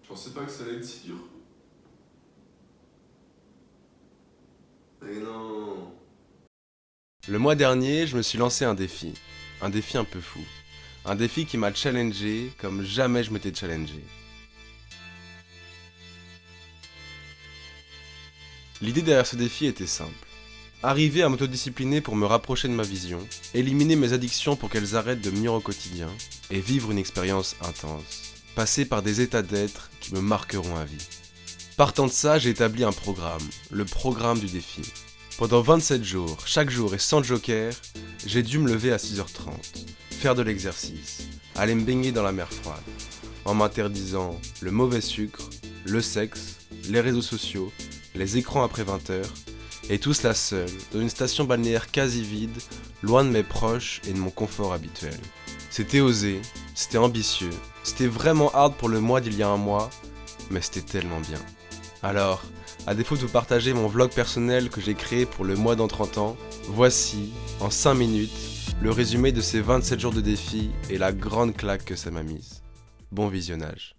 Je pensais pas que ça allait être si dur. Mais non. Le mois dernier, je me suis lancé un défi un peu fou. Un défi qui m'a challengé comme jamais je m'étais challengé. L'idée derrière ce défi était simple. Arriver à m'autodiscipliner pour me rapprocher de ma vision, éliminer mes addictions pour qu'elles arrêtent de me nuire au quotidien, et vivre une expérience intense. Passer par des états d'être qui me marqueront à vie. Partant de ça, j'ai établi un programme, le programme du défi. Pendant 27 jours, chaque jour et sans joker, j'ai dû me lever à 6h30, faire de l'exercice, aller me baigner dans la mer froide, en m'interdisant le mauvais sucre, le sexe, les réseaux sociaux, les écrans après 20h, et tout cela seul, dans une station balnéaire quasi vide, loin de mes proches et de mon confort habituel. C'était osé, c'était ambitieux, c'était vraiment hard pour le moi d'il y a un mois, mais c'était tellement bien. Alors, à défaut de vous partager mon vlog personnel que j'ai créé pour le mois dans 30 ans, voici, en 5 minutes, le résumé de ces 27 jours de défi et la grande claque que ça m'a mise. Bon visionnage.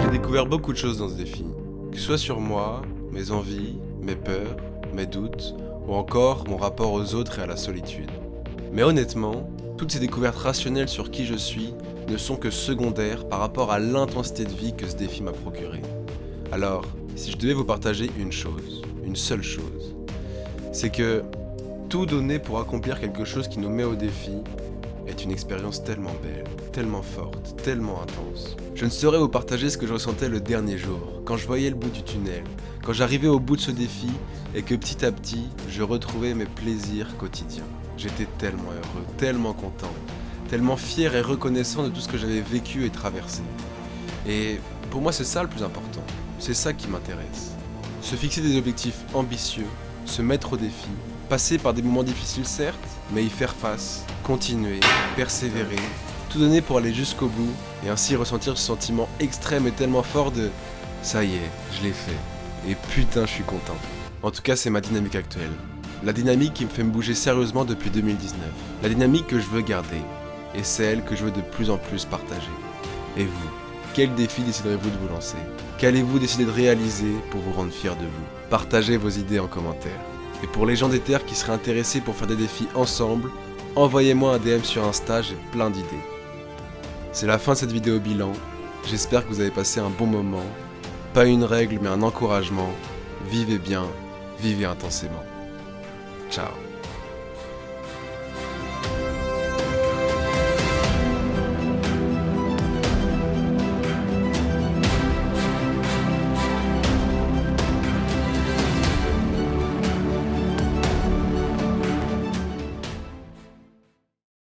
J'ai découvert beaucoup de choses dans ce défi, que ce soit sur moi, mes envies, mes peurs, mes doutes, ou encore mon rapport aux autres et à la solitude. Mais honnêtement, toutes ces découvertes rationnelles sur qui je suis ne sont que secondaires par rapport à l'intensité de vie que ce défi m'a procuré. Alors, si je devais vous partager une chose, une seule chose, c'est que tout donner pour accomplir quelque chose qui nous met au défi est une expérience tellement belle, tellement forte, tellement intense. Je ne saurais vous partager ce que je ressentais le dernier jour, quand je voyais le bout du tunnel, quand j'arrivais au bout de ce défi et que petit à petit, je retrouvais mes plaisirs quotidiens. J'étais tellement heureux, tellement content, tellement fier et reconnaissant de tout ce que j'avais vécu et traversé. Et pour moi, c'est ça le plus important, c'est ça qui m'intéresse. Se fixer des objectifs ambitieux, se mettre au défi, passer par des moments difficiles certes, mais y faire face, continuer, persévérer, tout donner pour aller jusqu'au bout et ainsi ressentir ce sentiment extrême et tellement fort de « ça y est, je l'ai fait, et putain je suis content ». En tout cas c'est ma dynamique actuelle, la dynamique qui me fait me bouger sérieusement depuis 2019, la dynamique que je veux garder et celle que je veux de plus en plus partager. Et vous, quel défi déciderez-vous de vous lancer ? Qu'allez-vous décider de réaliser pour vous rendre fier de vous ? Partagez vos idées en commentaire. Et pour les gens des terres qui seraient intéressés pour faire des défis ensemble, envoyez-moi un DM sur Insta, j'ai plein d'idées. C'est la fin de cette vidéo bilan. J'espère que vous avez passé un bon moment. Pas une règle, mais un encouragement. Vivez bien, vivez intensément. Ciao.